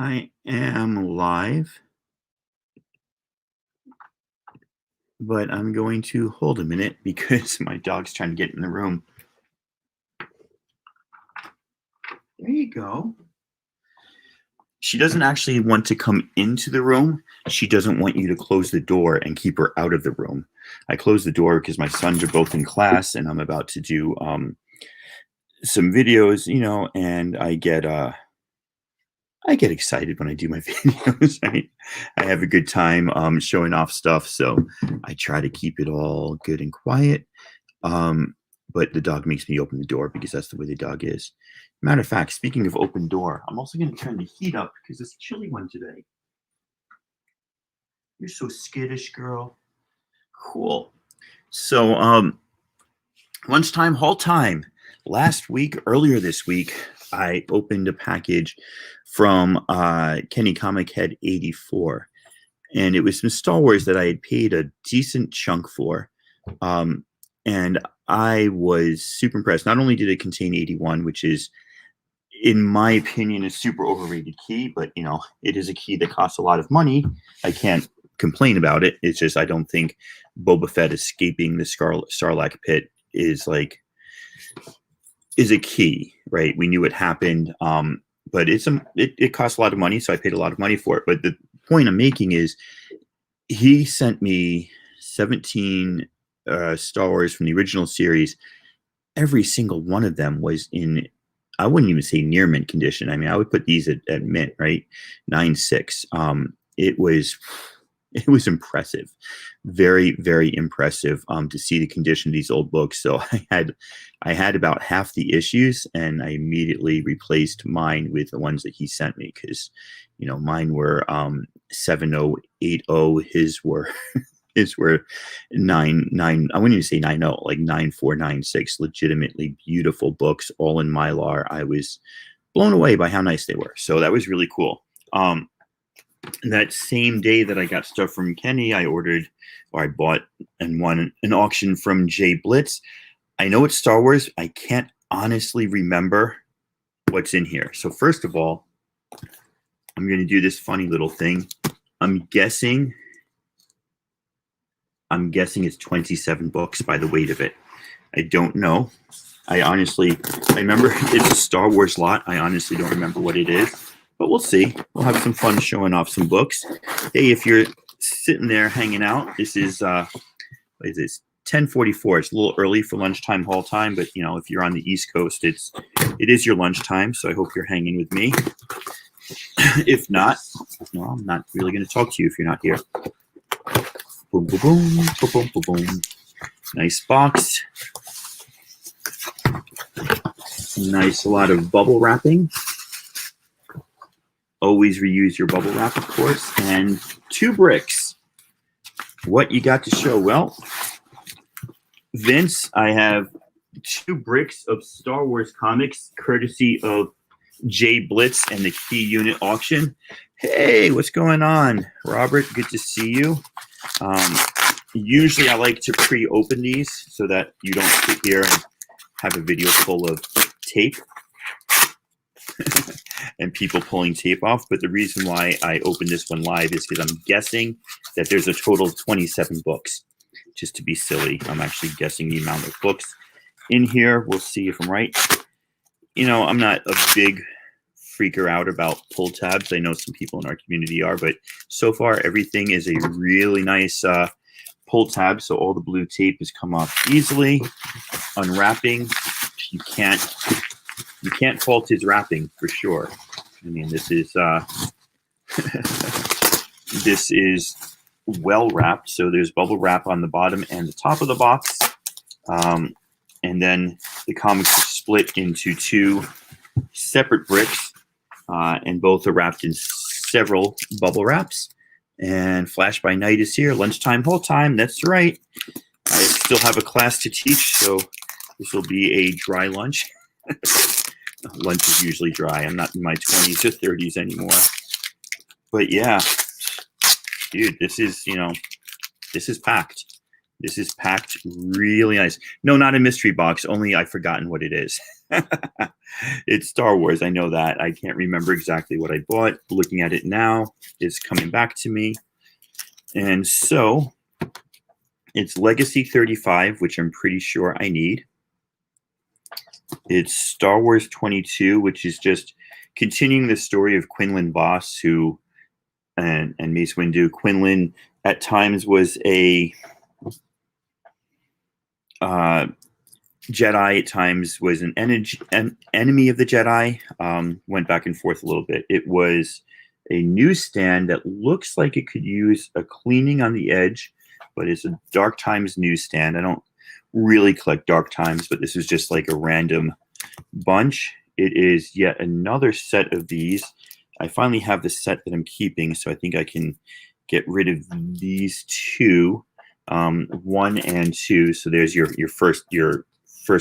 I am live, but I'm going to hold a minute because my dog's trying to get in the room. There you go. She doesn't actually want to come into the room. She doesn't want you to close the door and keep her out of the room. I close the door because my sons are both in class and I'm about to do some videos, and I get excited when I do my videos. I have a good time showing off stuff, so I try to keep it all good and quiet. But the dog makes me open the door because that's the way the dog is. Matter of fact, speaking of open door, I'm also going to turn the heat up because it's a chilly one today. You're so skittish, girl. Cool. So, lunchtime haul time. Earlier this week, I opened a package from Kenny Comic Head 84, and it was some Star Wars that I had paid a decent chunk for, and I was super impressed. Not only did it contain 81, which is, in my opinion, a super overrated key, but it is a key that costs a lot of money. I can't complain about it. It's just I don't think Boba Fett escaping the Sarlacc pit is a key, right? We knew it happened, but it costs a lot of money, so I paid a lot of money for it. But the point I'm making is he sent me 17 Star Wars from the original series. Every single one of them was in, I wouldn't even say near mint condition. I mean, I would put these at mint, right? 9.6. It was impressive. Very, very impressive to see the condition of these old books. So I had about half the issues, and I immediately replaced mine with the ones that he sent me because, mine were 7080. His were 9. I wouldn't even say 90, like 9496. Legitimately beautiful books, all in Mylar. I was blown away by how nice they were. So that was really cool. That same day that I got stuff from Kenny, I bought and won an auction from Jblitz. I know it's Star Wars. I can't honestly remember what's in here. So first of all, I'm going to do this funny little thing. I'm guessing it's 27 books by the weight of it. I don't know. I remember it's a Star Wars lot. I honestly don't remember what it is. But we'll see. We'll have some fun showing off some books. Hey, if you're sitting there hanging out, this is what is this? 10:44. It's a little early for lunchtime haul time, but if you're on the East Coast, it is your lunchtime. So I hope you're hanging with me. If not, I'm not really going to talk to you if you're not here. Boom, boom, boom, boom, boom, boom, boom. Nice box. Nice, a lot of bubble wrapping. Always reuse your bubble wrap, of course. And 2 bricks. What you got to show? Well, Vince, I have 2 bricks of Star Wars comics, courtesy of Jblitz and the Key Unit auction. Hey, what's going on? Robert, good to see you. Usually I like to pre-open these so that you don't sit here and have a video full of tape. And people pulling tape off. But the reason why I opened this one live is because I'm guessing that there's a total of 27 books. Just to be silly, I'm actually guessing the amount of books in here. We'll see if I'm right. I'm not a big freaker out about pull tabs. I know some people in our community are, but so far everything is a really nice pull tab. So all the blue tape has come off easily. Unwrapping, you can't fault his wrapping for sure. I mean, this is this is well wrapped. So there's bubble wrap on the bottom and the top of the box, and then the comics are split into 2 separate bricks, and both are wrapped in several bubble wraps. And Flash by Night is here. Lunchtime haul time. That's right. I still have a class to teach, so this will be a dry lunch. Lunch is usually dry. I'm not in my 20s or 30s anymore. But yeah, dude, this is packed. This is packed really nice. No, not a mystery box. Only I've forgotten what it is. It's Star Wars. I know that. I can't remember exactly what I bought. Looking at it now, it's coming back to me. And so it's Legacy 35, which I'm pretty sure I need. It's Star Wars 22, which is just continuing the story of Quinlan Vos, who and Mace Windu. Quinlan at times was a Jedi, at times was an enemy of the Jedi. Went back and forth a little bit. It was a newsstand that looks like it could use a cleaning on the edge, but it's a Dark Times newsstand. I don't really collect Dark Times, but this is just like a random bunch. It is yet another set of these. I finally have the set that I'm keeping, so I think I can get rid of these two, 1 and 2. So there's your first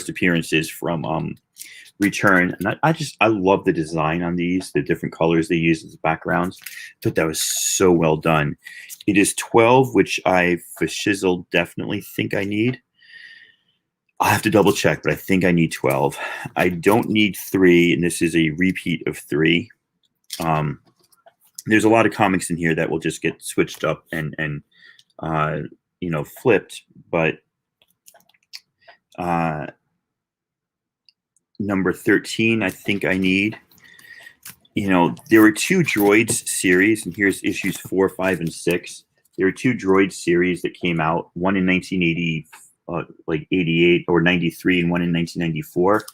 appearances from Return. And I love the design on these, the different colors they use as backgrounds. I thought that was so well done. It is 12, which I for shizzle definitely think I need. I'll have to double check, but I think I need 12. I don't need 3, and this is a repeat of 3. There's a lot of comics in here that will just get switched up and flipped, but number 13, I think I need. There were 2 Droids series, and here's issues 4, 5, and 6. There were 2 Droid series that came out, one in 1980, 88 or 93, and one in 1994.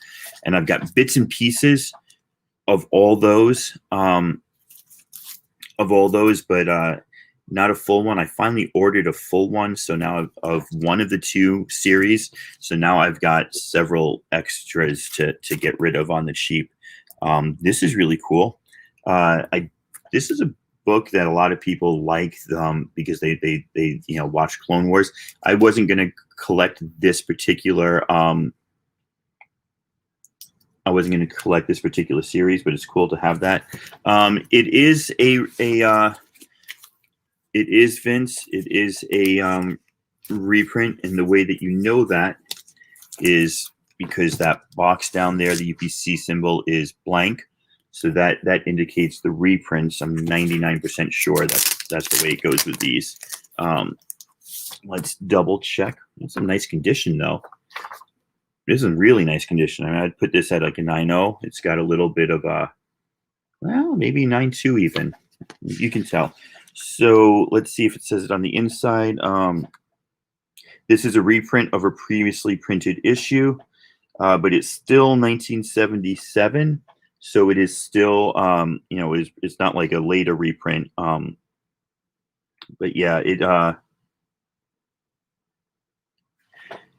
And I've got bits and pieces of all those, but not a full one. I finally ordered a full one, so now of one of the 2 series. So now I've got several extras to get rid of on the cheap. This is really cool. This is a book that a lot of people like because they watch Clone Wars. I wasn't going to collect this particular. I wasn't going to collect this particular series, but it's cool to have that. It is it is, Vince. It is a reprint, and the way that you know that is because that box down there, the UPC symbol, is blank. So that indicates the reprints. I'm 99% sure that's the way it goes with these. Let's double check. It's a nice condition, though. This is in really nice condition. I mean, I'd put this at like a 9.0. It's got a little bit of a, well, maybe 9.2 even. You can tell. So let's see if it says it on the inside. This is a reprint of a previously printed issue, but it's still 1977. So it is still, it's not like a later reprint. But yeah,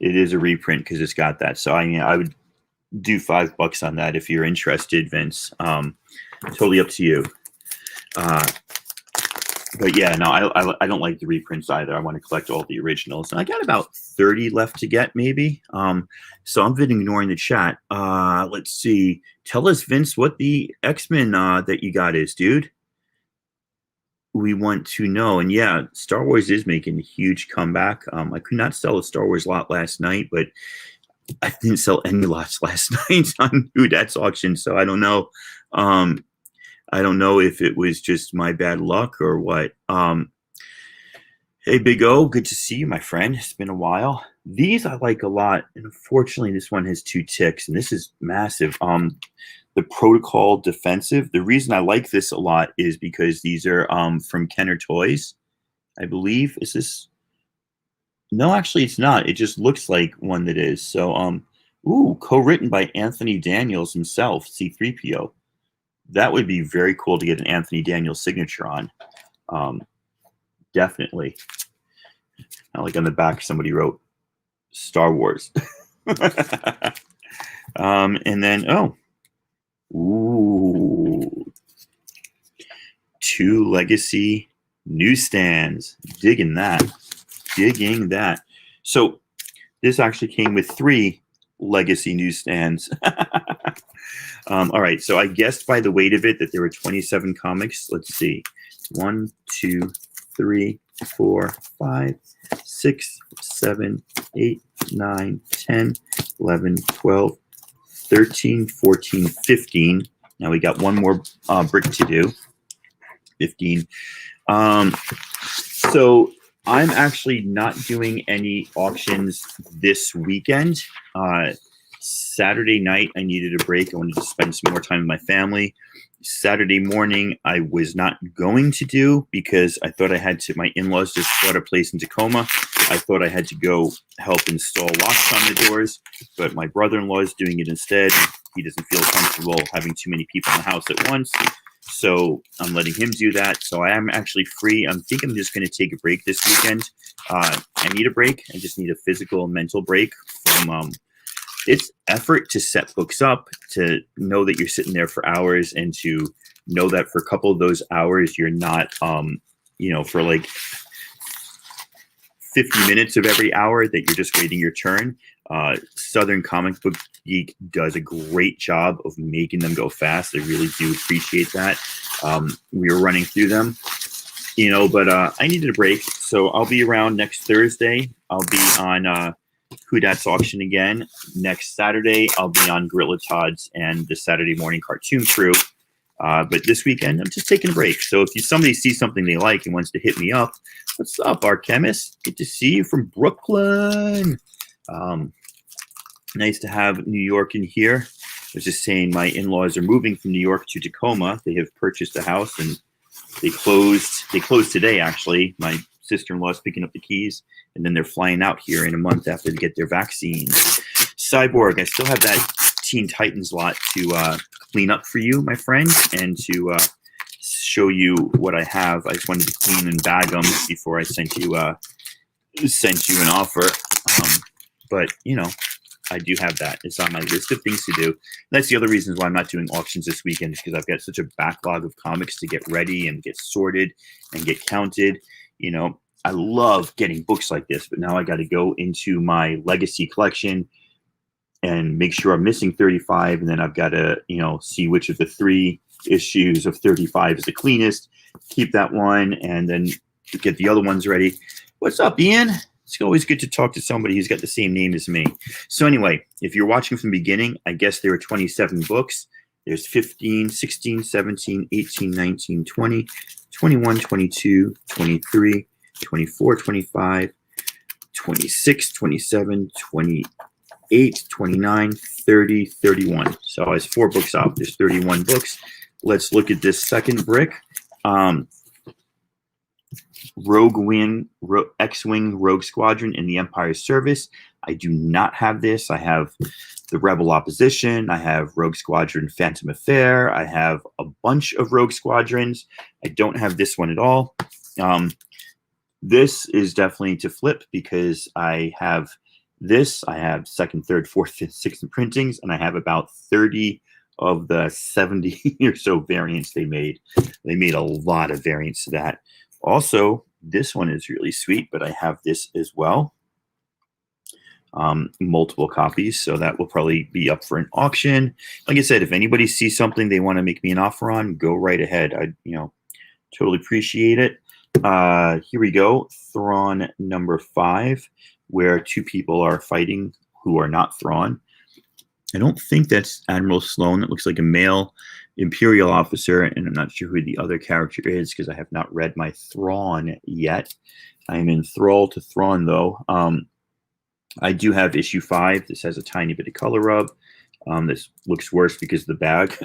it is a reprint because it's got that. So I would do $5 on that if you're interested, Vince. Totally up to you. But yeah, no, I don't like the reprints either. I want to collect all the originals. And I got about 30 left to get, maybe. So I'm been ignoring the chat. Let's see. Tell us, Vince, what the X-Men that you got is, dude. We want to know. And yeah, Star Wars is making a huge comeback. I could not sell a Star Wars lot last night, but I didn't sell any lots last night on Udet's auction. So I don't know. I don't know if it was just my bad luck or what. Hey, Big O, good to see you, my friend. It's been a while. These I like a lot. And unfortunately, this one has 2 ticks, and this is massive. The Protocol Defensive. The reason I like this a lot is because these are from Kenner Toys, I believe. Is this? No, actually, it's not. It just looks like one that is. So, co-written by Anthony Daniels himself, C-3PO. That would be very cool to get an Anthony Daniels signature on. Definitely. I like on the back, somebody wrote Star Wars. And then, 2 Legacy newsstands. Digging that. So this actually came with 3 Legacy newsstands. All right, so I guessed by the weight of it that there were 27 comics. Let's see. 1, 2, 3, 4, 5, 6, 7, 8, 9, 10, 11, 12, 13, 14, 15. Now we got one more brick to do. 15. So I'm actually not doing any auctions this weekend. Saturday night, I needed a break. I wanted to spend some more time with my family. Saturday morning, I was not going to do because I thought I had to. My in-laws just bought a place in Tacoma. I thought I had to go help install locks on the doors, but my brother-in-law is doing it instead. He doesn't feel comfortable having too many people in the house at once, so I'm letting him do that. So I am actually free. I think I'm just going to take a break this weekend. I need a break. I just need a physical and mental break from it's effort to set books up, to know that you're sitting there for hours, and to know that for a couple of those hours you're not for like 50 minutes of every hour that you're just waiting your turn. Southern Comic Book Geek does a great job of making them go fast. I really do appreciate that. We were running through them, but I needed a break, so I'll be around next Thursday. I'll be on Who Dat's auction again. Next Saturday, I'll be on Gorilla Todd's and the Saturday Morning Cartoon Crew. But this weekend, I'm just taking a break. So if somebody sees something they like and wants to hit me up, what's up, Art Chemist? Good to see you from Brooklyn. Nice to have New York in here. I was just saying my in-laws are moving from New York to Tacoma. They have purchased a house and they closed today, actually. My sister-in-law is picking up the keys, and then they're flying out here in a month after they get their vaccines. Cyborg, I still have that Teen Titans lot to clean up for you, my friend, and to show you what I have. I just wanted to clean and bag them before I sent you an offer. But I do have that. It's on my list of things to do. That's the other reasons why I'm not doing auctions this weekend, because I've got such a backlog of comics to get ready and get sorted and get counted. I love getting books like this, but now I got to go into my legacy collection and make sure I'm missing 35, and then I've got to, see which of the 3 issues of 35 is the cleanest, keep that one, and then get the other ones ready. What's up, Ian? It's always good to talk to somebody who's got the same name as me. So anyway, if you're watching from the beginning, I guess there are 27 books. There's 15, 16, 17, 18, 19, 20, 21, 22, 23, 24, 25, 26, 27, 28, 29, 30, 31. So I was 4 books off. There's 31 books. Let's look at this second brick. X-Wing Rogue Squadron in the Empire's Service. I do not have this. I have the Rebel Opposition. I have Rogue Squadron Phantom Affair. I have a bunch of Rogue Squadrons. I don't have this one at all. This is definitely to flip because I have this. I have 2nd, 3rd, 4th, 5th, 6th printings, and I have about 30 of the 70 or so variants they made. They made a lot of variants to that. Also, this one is really sweet, but I have this as well. Multiple copies, so that will probably be up for an auction. Like I said, if anybody sees something they want to make me an offer on, go right ahead. I totally appreciate it. Here we go. Thrawn number 5, where 2 people are fighting who are not Thrawn. I don't think that's Admiral Sloane. That looks like a male Imperial officer, and I'm not sure who the other character is because I have not read my Thrawn yet. I'm enthralled to Thrawn, though. I do have issue 5. This has a tiny bit of color rub. This looks worse because of the bag,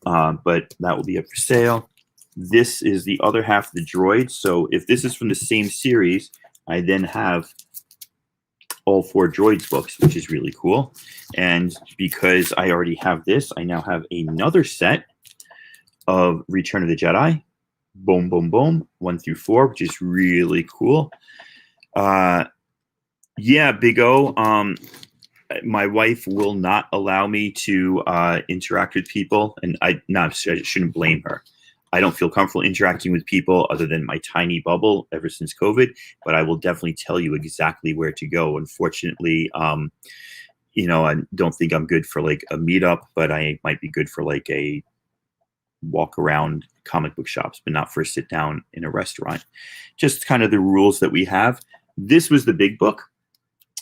but that will be up for sale. This is the other half of the droid. So if this is from the same series, I then have all 4 droids books, which is really cool. And because I already have this, I now have another set of Return of the Jedi. Boom, boom, boom. 1 through 4, which is really cool. Yeah, Big O. My wife will not allow me to interact with people, and I shouldn't blame her. I don't feel comfortable interacting with people other than my tiny bubble ever since COVID, but I will definitely tell you exactly where to go. Unfortunately, I don't think I'm good for like a meetup, but I might be good for like a walk around comic book shops, but not for a sit down in a restaurant. Just kind of the rules that we have. This was the big book.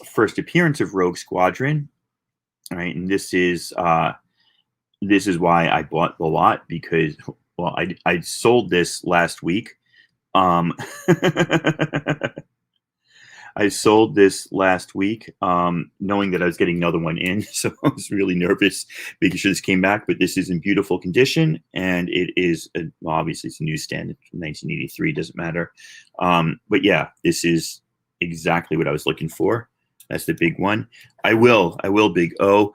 First appearance of Rogue Squadron. All right, and this is why I bought the lot, because, well, I sold this last week. Um, I sold this last week, knowing that I was getting another one in. So I was really nervous making sure this came back, but this is in beautiful condition. And it is, well, obviously it's a newsstand. It's from 1983, doesn't matter. But yeah, this is exactly what I was looking for. That's the big one. I will, Big O.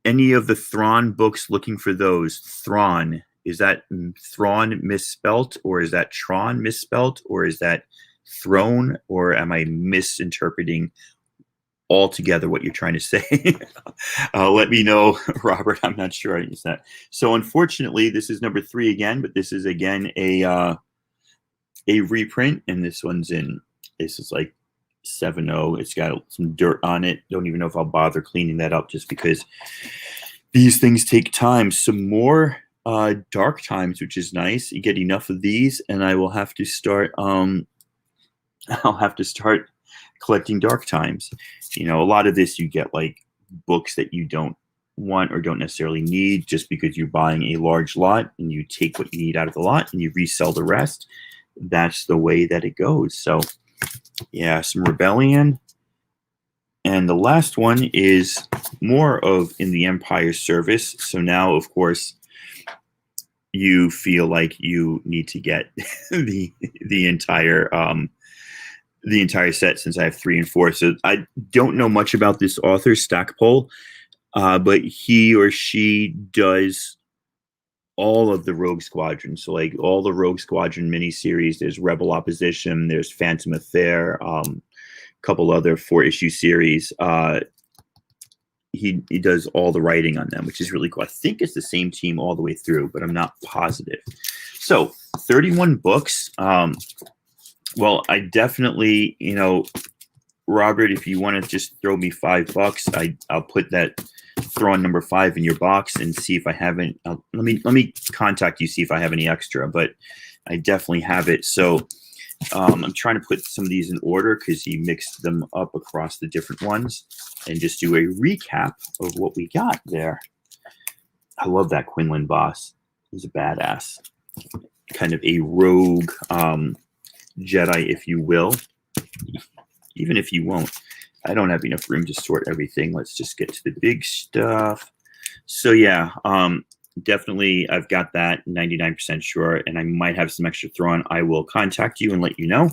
Any of the Thrawn books, looking for those. Thrawn, is that Thrawn misspelt, or is that Tron misspelt, or is that throne, or am I misinterpreting altogether what you're trying to say? Let me know, Robert. I'm not sure I use that. So unfortunately, this is number 3 again, but this is again a reprint, and this is like 7.0. It's got some dirt on it. Don't even know if I'll bother cleaning that up, just because these things take time. Some more Dark Times, which is nice. You get enough of these, and I will have to start collecting Dark Times. A lot of this, you get like books that you don't want or don't necessarily need, just because you're buying a large lot and you take what you need out of the lot and you resell the rest. That's the way that it goes. So yeah, some Rebellion. And the last one is more of in the Empire's service. So now, of course, you feel like you need to get the entire set, since I have 3 and 4. So I don't know much about this author, Stackpole, but he or she does all of the Rogue Squadron. So like all the Rogue Squadron miniseries. There's Rebel Opposition, there's Phantom Affair, couple other 4-issue series. He does all the writing on them, which is really cool. I think it's the same team all the way through, but I'm not positive. So 31 books. Well, I definitely, Robert, if you want to just throw me $5, I'll put that Thrawn number 5 in your box and see if I haven't. Let me contact you, see if I have any extra, but I definitely have it. So I'm trying to put some of these in order, because he mixed them up across the different ones, and just do a recap of what we got there. I love that Quinlan boss. He's a badass. Kind of a rogue Jedi, if you will. Even if you won't. I don't have enough room to sort everything. Let's just get to the big stuff. So yeah, definitely I've got that 99% sure, and I might have some extra Thrawn. I will contact you and let you know.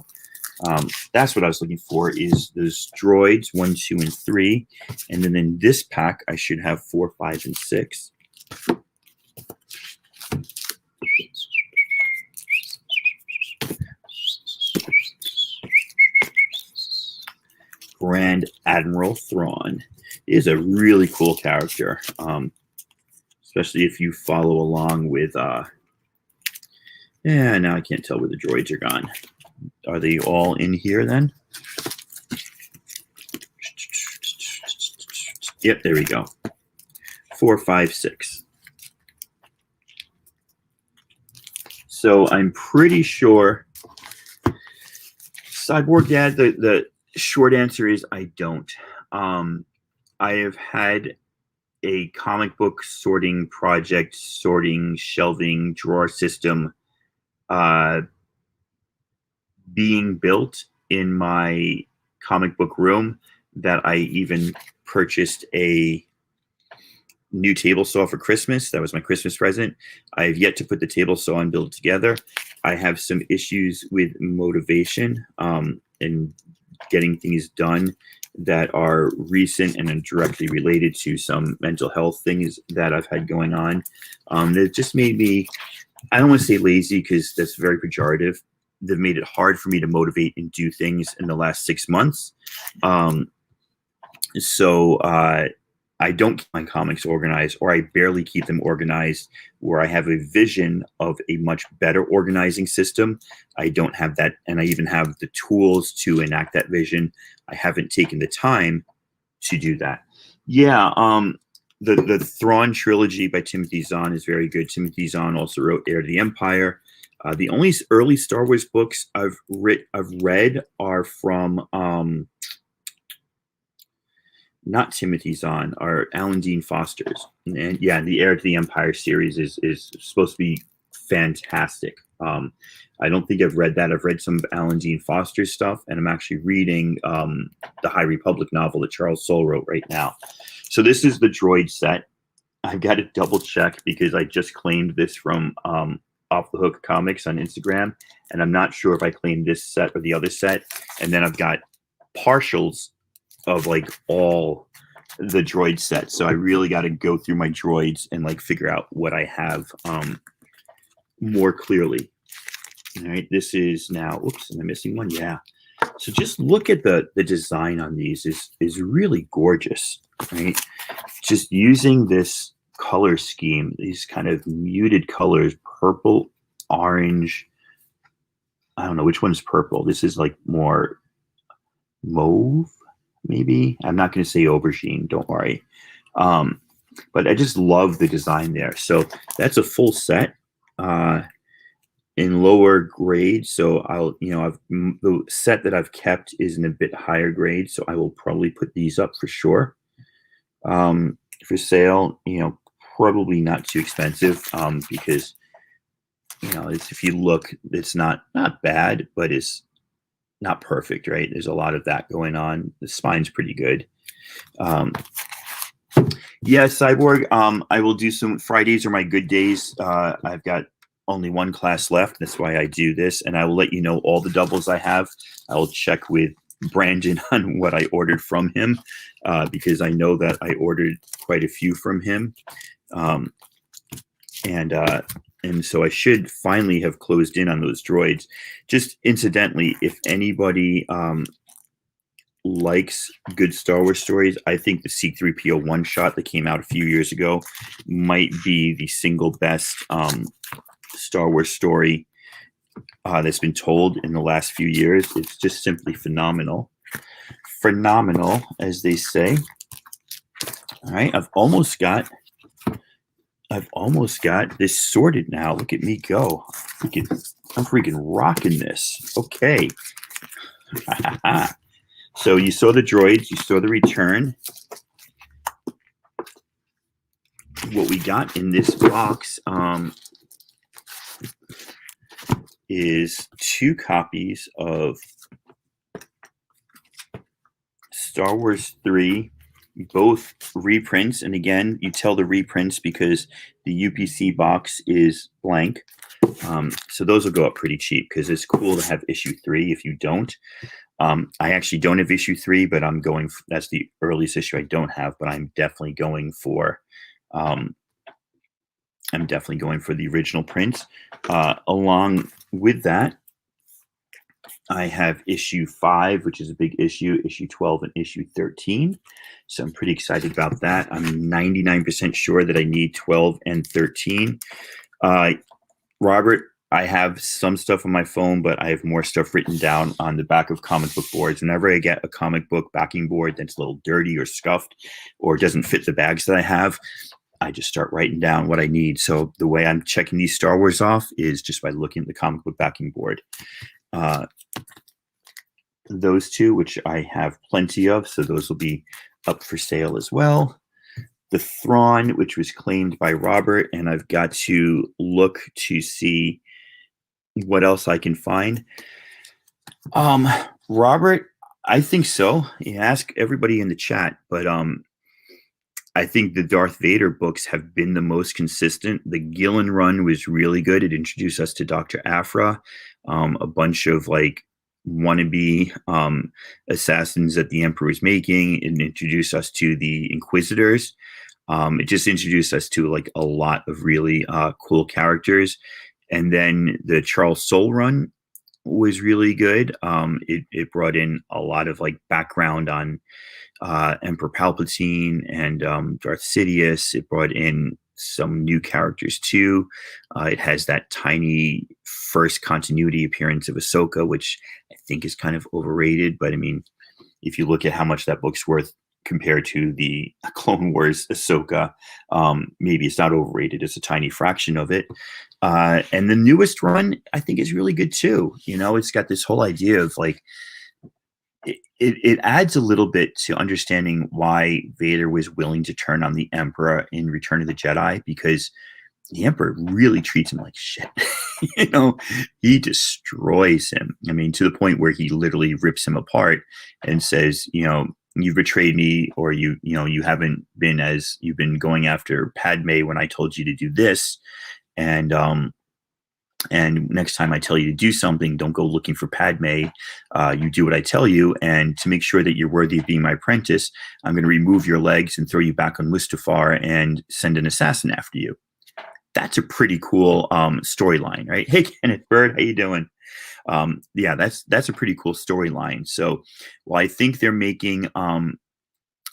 That's what I was looking for, is those droids 1, 2, and 3. And then in this pack, I should have 4, 5, and 6. Grand Admiral Thrawn is a really cool character, especially if you follow along with yeah, now I can't tell where the droids are gone. Are they all in here then? Yep, there we go. 4, 5, 6. So I'm pretty sure Cyborg Dad, the short answer is I don't. I have had a comic book sorting project, sorting, shelving, drawer system being built in my comic book room, that I even purchased a new table saw for Christmas. That was my Christmas present. I have yet to put the table saw and build it together. I have some issues with motivation and getting things done that are recent and directly related to some mental health things that I've had going on. That just made me, I don't want to say lazy, because that's very pejorative. That made it hard for me to motivate and do things in the last 6 months. So I don't keep my comics organized, or I barely keep them organized, where I have a vision of a much better organizing system. I don't have that, and I even have the tools to enact that vision. I haven't taken the time to do that. Yeah, the Thrawn trilogy by Timothy Zahn is very good. Timothy Zahn also wrote Heir to the Empire. The only early Star Wars books I've read are from not Timothy Zahn, are Alan Dean Foster's. And yeah, the Heir to the Empire series is supposed to be fantastic. I don't think I've read that. I've read some of Alan Dean Foster's stuff, and I'm actually reading the High Republic novel that Charles Soule wrote right now. So this is the droid set. I've got to double check because I just claimed this from Off the Hook Comics on Instagram, and I'm not sure if I claimed this set or the other set. And then I've got partials of like all the droid sets, so I really got to go through my droids and like figure out what I have more clearly. All right, this is now, oops, am I missing one? Yeah. So just look at the design on these is really gorgeous, right? Just using this color scheme, these kind of muted colors, purple, orange. I don't know which one's purple. This is like more mauve, maybe. I'm not going to say aubergine, don't worry. But I just love the design there. So that's a full set in lower grade. So I'll, the set that I've kept is in a bit higher grade. So I will probably put these up for sure. For sale, probably not too expensive because, if you look, it's not bad, but it's not perfect, right? There's a lot of that going on. The spine's pretty good. Yeah, Cyborg, I will do some Fridays are my good days. I've got only one class left. That's why I do this. And I will let you know all the doubles I have. I will check with Brandon on what I ordered from him because I know that I ordered quite a few from him. And so I should finally have closed in on those droids. Just incidentally, if anybody likes good Star Wars stories, I think the C-3PO one-shot that came out a few years ago might be the single best Star Wars story that's been told in the last few years. It's just simply phenomenal. Phenomenal, as they say. All right, I've almost got this sorted now. Look at me go. I'm freaking rocking this. Okay. So you saw the droids, you saw the return. What we got in this box is 2 copies of Star Wars 3, both reprints. And again, you tell the reprints because the UPC box is blank. So those will go up pretty cheap because it's cool to have issue 3 if you don't. I actually don't have issue 3, but I'm going that's the earliest issue I don't have, but I'm definitely going for the original print. Along with that, I have issue 5, which is a big issue 12, and issue 13. So I'm pretty excited about that. I'm 99% sure that I need 12 and 13. Robert, I have some stuff on my phone, but I have more stuff written down on the back of comic book boards. Whenever I get a comic book backing board that's a little dirty or scuffed or doesn't fit the bags that I have, I just start writing down what I need. So the way I'm checking these Star Wars off is just by looking at the comic book backing board. Those 2, which I have plenty of, so those will be up for sale as well. The Thrawn, which was claimed by Robert, and I've got to look to see what else I can find. Robert, I think so. You ask everybody in the chat, but I think the Darth Vader books have been the most consistent. The Gillen run was really good. It introduced us to Dr. Aphra, a bunch of like wannabe assassins that the Emperor was making, and introduced us to the Inquisitors. It just introduced us to like a lot of really cool characters. And then the Charles Soule run was really good. It brought in a lot of like background on Emperor Palpatine and Darth Sidious. It brought in some new characters too. It has that tiny first continuity appearance of Ahsoka, which I think is kind of overrated. But I mean, if you look at how much that book's worth compared to the Clone Wars Ahsoka, maybe it's not overrated. It's a tiny fraction of it. And the newest run, I think, is really good too. It's got this whole idea of like it adds a little bit to understanding why Vader was willing to turn on the Emperor in Return of the Jedi, because the Emperor really treats him like shit. You know, he destroys him. I mean, to the point where he literally rips him apart and says, you know, you betrayed me, or you haven't been as you've been going after Padme when I told you to do this, and next time I tell you to do something, don't go looking for Padme. You do what I tell you, and to make sure that you're worthy of being my apprentice, I'm going to remove your legs and throw you back on Mustafar and send an assassin after you. That's a pretty cool storyline, right? Hey, Kenneth Bird, how you doing? Yeah, that's a pretty cool storyline. So, while I think they're making a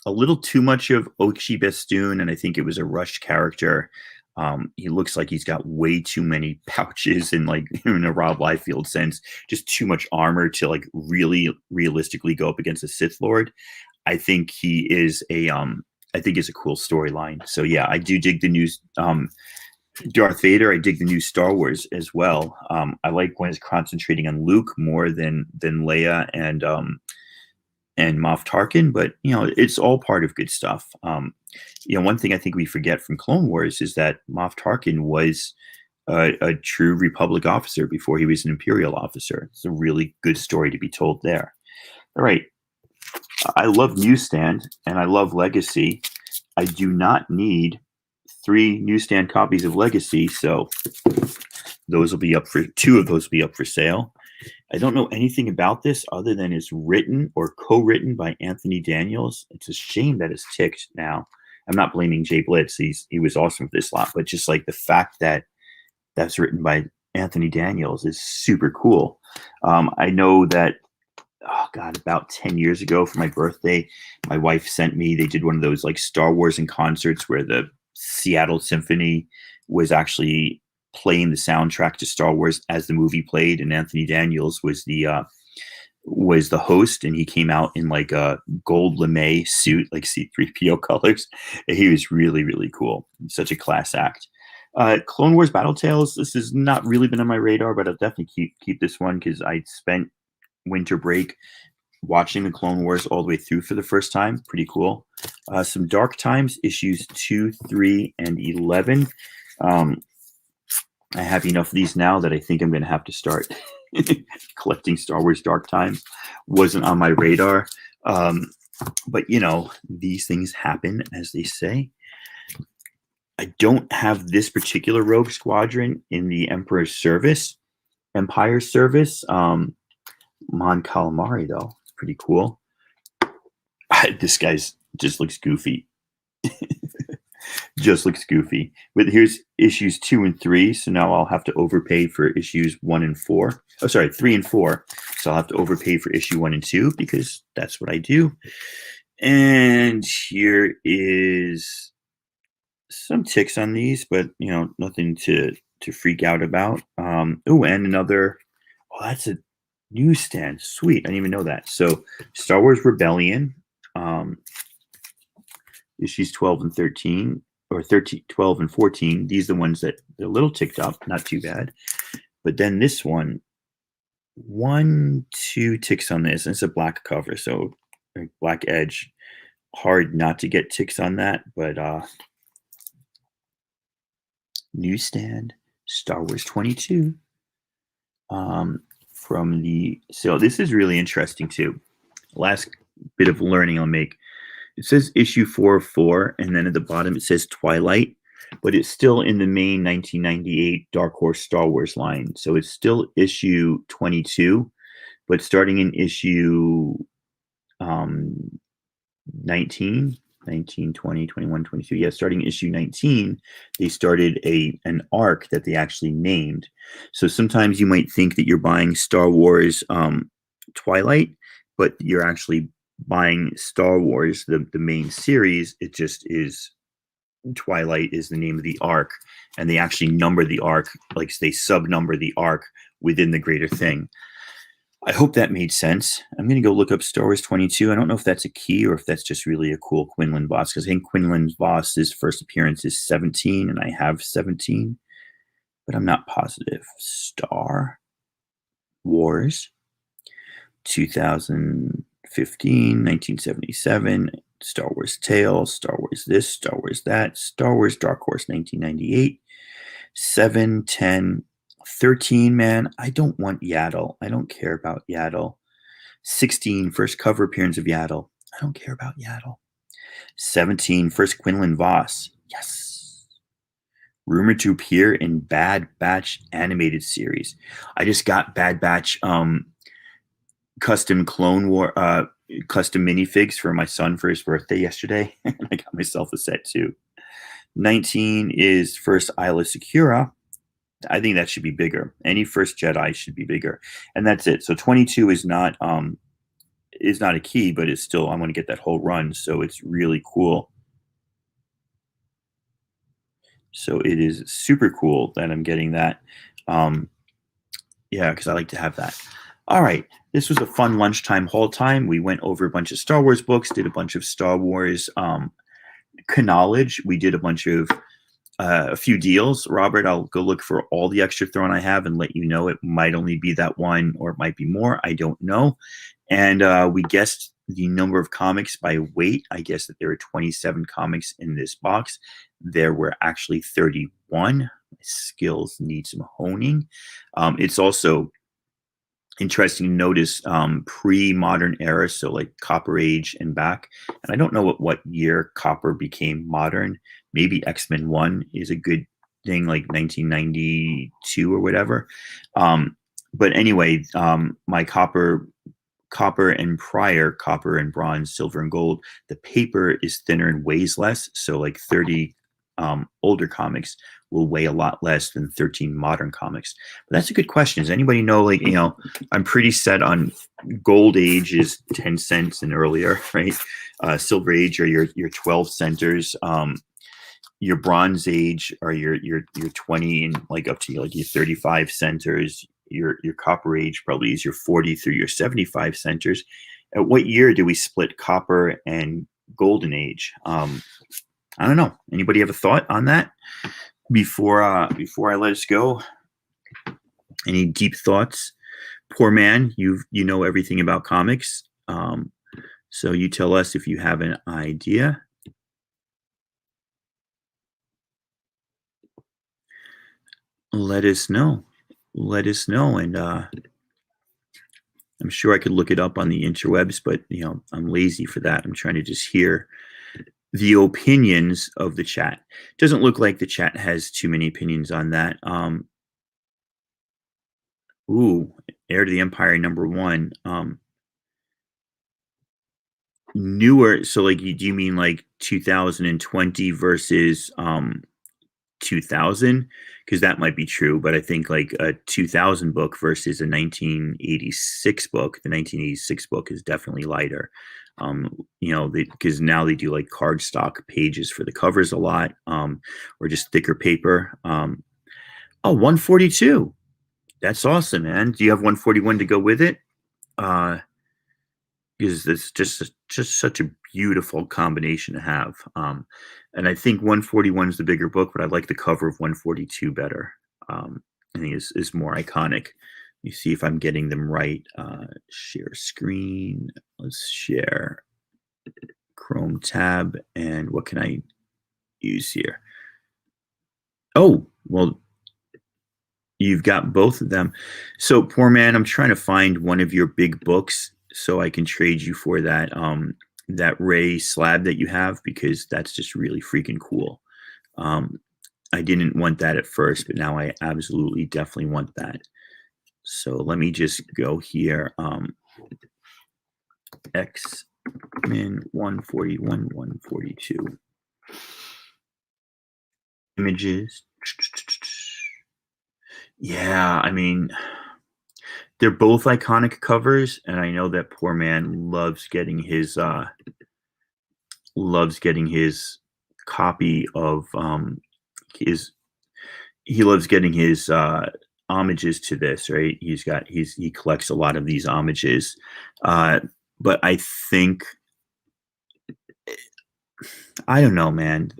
little too much of Ochi Bestoon, and I think it was a rushed character. He looks like he's got way too many pouches, and like in a Rob Liefeld sense, just too much armor to like really realistically go up against a Sith Lord. I think he is I think it's a cool storyline. So yeah, I do dig the news. Darth Vader. I dig the new Star Wars as well. I like when it's concentrating on Luke more than Leia and Moff Tarkin, but you know, it's all part of good stuff. You know, one thing I think we forget from Clone Wars is that Moff Tarkin was a true Republic officer before he was an Imperial officer. It's a really good story to be told there. All right. I love Newsstand and I love Legacy. I do not need 3 newsstand copies of Legacy, so those will be up for 2 of those will be up for sale. I don't know anything about this other than it's written or co-written by Anthony Daniels. It's a shame that it's ticked now. I'm not blaming Jblitz. He was awesome with this lot, but just like the fact that that's written by Anthony Daniels is super cool. I know that, oh God, about 10 years ago for my birthday, my wife sent me, they did one of those like Star Wars in concerts where the Seattle Symphony was actually playing the soundtrack to Star Wars as the movie played, and Anthony Daniels was the host, and he came out in like a gold lame suit, like C-3PO colors. He was really, really cool. Such a class act. Clone Wars Battle Tales. This has not really been on my radar, but I'll definitely keep this one because I spent winter break watching the Clone Wars all the way through for the first time. Pretty cool. Some Dark Times, issues 2, 3, and 11. I have enough of these now that I think I'm going to have to start collecting Star Wars Dark Times. Wasn't on my radar. But, you know, these things happen, as they say. I don't have this particular Rogue Squadron in the Empire's service. Mon Calamari, though. It's pretty cool. This guy's just looks goofy. Just looks goofy. But here's issues 2 and 3. So now I'll have to overpay for issues 1 and 4. Oh, sorry, 3 and 4. So I'll have to overpay for issue 1 and 2 because that's what I do. And here is some ticks on these, but you know, nothing to freak out about. Oh, and another. Oh, that's a newsstand. Sweet. I didn't even know that. So Star Wars Rebellion. Issues 12 and 13, or 13, 12 and 14. These are the ones that they're a little ticked up, not too bad. But then this one, 1, 2 ticks on this. And it's a black cover, so black edge. Hard not to get ticks on that, but newsstand, Star Wars 22. From the, so this is really interesting too. Last bit of learning I'll make. It says issue 4 of 4, and then at the bottom it says Twilight, but it's still in the main 1998 Dark Horse Star Wars line. So it's still issue 22, but starting in issue 19, 20, 21, 22. Yeah, starting issue 19, they started an arc that they actually named. So sometimes you might think that you're buying Star Wars Twilight, but you're actually buying Star Wars, the main series. It just is, Twilight is the name of the arc, and they actually number the arc, like they sub-number the arc within the greater thing. I hope that made sense. I'm going to go look up Star Wars 22. I don't know if that's a key or if that's just really a cool Quinlan Voss, because I think Quinlan Voss's first appearance is 17, and I have 17, but I'm not positive. Star Wars 2000 15, 1977, Star Wars Tales, Star Wars this, Star Wars that, Star Wars Dark Horse 1998, 7, 10, 13, man, I don't want Yaddle. I don't care about Yaddle. 16, first cover appearance of Yaddle. I don't care about Yaddle. 17, first Quinlan Voss. Yes. Rumored to appear in Bad Batch animated series. I just got Bad Batch custom Clone War custom minifigs for my son for his birthday yesterday. I got myself a set too. 19 is first Isla Secura. I think that should be bigger. Any first Jedi should be bigger. And that's it. So 22 is not a key, but it's still, I'm going to get that whole run. So it's really cool. So it is super cool that I'm getting that. Yeah, because I like to have that. All right. This was a fun lunchtime haul time. We went over a bunch of Star Wars books, did a bunch of Star Wars knowledge. We did a bunch of a few deals. Robert, I'll go look for all the extra throne I have and let you know. It might only be that one or it might be more. I don't know. And we guessed the number of comics by weight. I guess that there were 27 comics in this box. There were actually 31. My skills need some honing. It's also interesting to notice pre-modern era, so like Copper Age and back. And I don't know what year Copper became modern. Maybe X-Men 1 is a good thing, like 1992 or whatever. But anyway, my copper and prior, copper and bronze, silver and gold, the paper is thinner and weighs less. So like 30 older comics will weigh a lot less than 13 modern comics. But that's a good question. Does anybody know, like, I'm pretty set on gold age is 10 cents and earlier, right? Silver age are your 12 centers. Your bronze age are your 20 and like up to like your 35 centers. Your copper age probably is your 40 through your 75 centers. At what year do we split copper and golden age? I don't know. Anybody have a thought on that before I let us go? Any deep thoughts? Poor man, you know everything about comics. So you tell us if you have an idea. Let us know. And I'm sure I could look it up on the interwebs, but I'm lazy for that. I'm trying to just hear the opinions of the chat. Doesn't look like the chat has too many opinions on that. Heir to the Empire #1. Newer, so like, do you mean like 2020 versus 2000? Because that might be true, but I think like a 2000 book versus a 1986 book, the 1986 book is definitely lighter. Because now they do like cardstock pages for the covers a lot, or just thicker paper. 142. That's awesome, man. Do you have 141 to go with it? Because it's just such a beautiful combination to have. And I think 141 is the bigger book, but I like the cover of 142 better. I think is more iconic. Let me see if I'm getting them right. Share screen. Let's share Chrome tab. And what can I use here? Oh, well, you've got both of them. So, poor man, I'm trying to find one of your big books so I can trade you for that that Ray slab that you have, because that's just really freaking cool. I didn't want that at first, but now I absolutely definitely want that. So let me just go here. X-Men 141, 142. Images. Yeah, I mean, they're both iconic covers, and I know that poor man loves getting his copy of he loves getting his homages to this, right? He collects a lot of these homages. But I think, I don't know, man.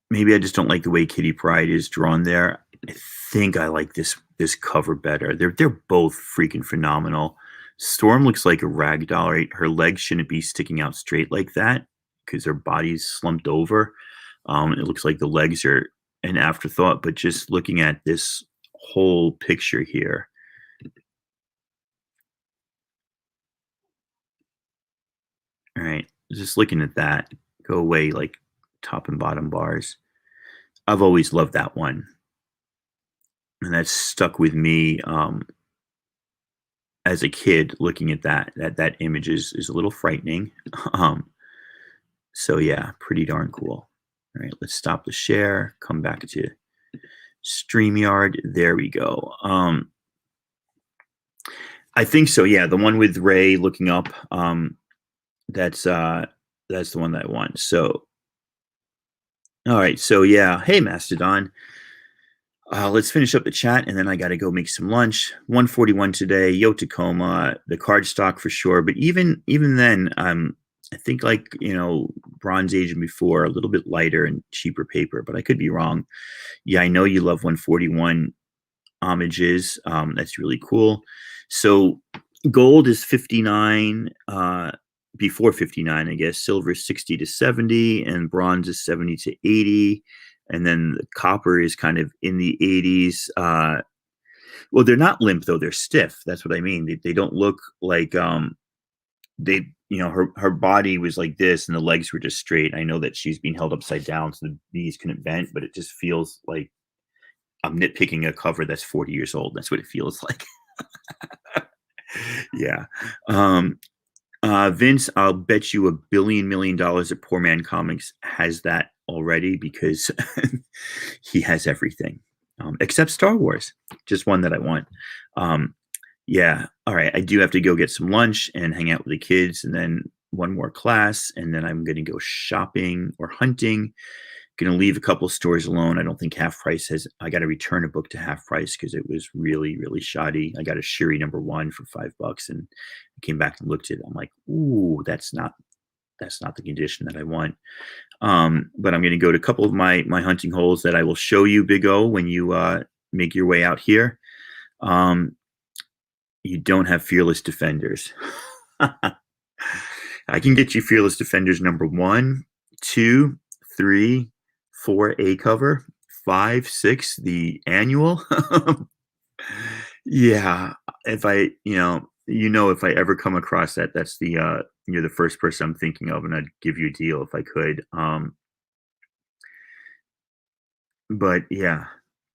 Maybe I just don't like the way Kitty Pryde is drawn there. I think I like this this cover better. They're both freaking phenomenal. Storm looks like a rag doll, right? Her legs shouldn't be sticking out straight like that because her body's slumped over. It looks like the legs are an afterthought, but just looking at this whole picture here. All right, just looking at that, go away like top and bottom bars. I've always loved that one, and that's stuck with me as a kid. Looking at that image is a little frightening. um, so yeah, pretty darn cool. All right, let's stop the share. Come back to StreamYard. There we go. I think so. Yeah, the one with Ray looking up. That's the one that I want. So, all right. So yeah. Hey, Mastodon. Let's finish up the chat, and then I got to go make some lunch. 141 today. Yo Tacoma. The card stock for sure. But even then, I think like Bronze Age and before, a little bit lighter and cheaper paper. But I could be wrong. Yeah, I know you love 141 homages. That's really cool. So gold is 59. Before 59, I guess. Silver is 60 to 70, and bronze is 70 to 80. And then the copper is kind of in the 80s. Well, they're not limp though; they're stiff. That's what I mean. They don't look like they. Her body was like this, and the legs were just straight. I know that she's being held upside down, so the knees couldn't bend, but it just feels like I'm nitpicking a cover that's 40 years old. That's what it feels like. Yeah. Vince, I'll bet you $1 billion million that Poor Man Comics has that already because he has everything except Star Wars. Just one that I want. Yeah. All right. I do have to go get some lunch and hang out with the kids, and then one more class, and then I'm going to go shopping or hunting. Going to leave a couple stores alone. I don't think Half Price has. I got to return a book to Half Price because it was really, really shoddy. I got a Shiri #1 for $5, and I came back and looked at it. I'm like, ooh, that's not the condition that I want. But I'm going to go to a couple of my hunting holes that I will show you, Big O, when you make your way out here. You don't have Fearless Defenders. I can get you Fearless Defenders #1, 2, 3, 4 A cover, 5, 6 the annual. Yeah, if I if I ever come across that, that's the you're the first person I'm thinking of, and I'd give you a deal if I could. But yeah,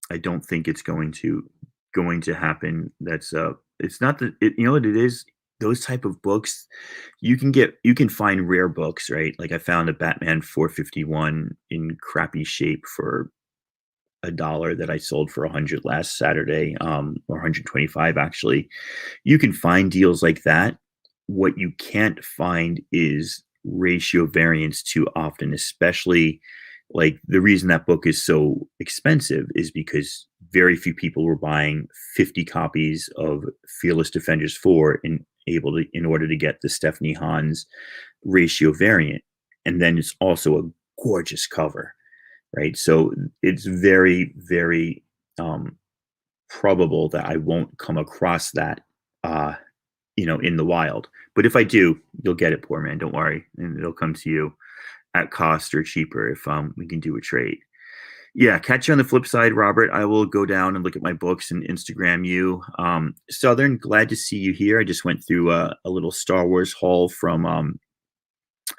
I don't think it's going to happen. That's it's not that you know what it is. Those type of books, you can find rare books, right? Like I found a Batman 451 in crappy shape for $1 that I sold for 100 last Saturday, or 125 actually. You can find deals like that. What you can't find is ratio variance too often, especially like the reason that book is so expensive is because very few people were buying 50 copies of Fearless Defenders 4 in order to get the Stephanie Hans ratio variant. And then it's also a gorgeous cover, right? So it's very, very probable that I won't come across that, in the wild. But if I do, you'll get it, Poor Man. Don't worry. And it'll come to you at cost or cheaper if we can do a trade. Yeah, catch you on the flip side, Robert. I will go down and look at my books and Instagram you. Southern, glad to see you here. I just went through a little Star Wars haul from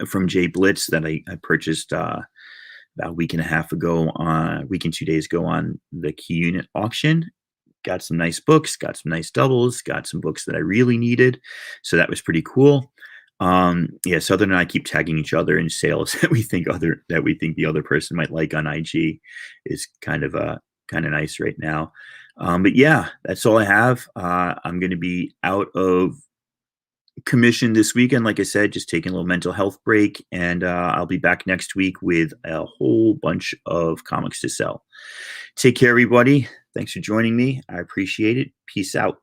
Jblitz that I purchased about a week and a half ago, week and 2 days ago on the Key Unit auction. Got some nice books, got some nice doubles, got some books that I really needed. So that was pretty cool. Yeah, Southern and I keep tagging each other in sales that we think the other person might like on IG. Is kind of nice right now. But yeah, that's all I have. I'm going to be out of commission this weekend. Like I said, just taking a little mental health break, and I'll be back next week with a whole bunch of comics to sell. Take care, everybody. Thanks for joining me. I appreciate it. Peace out.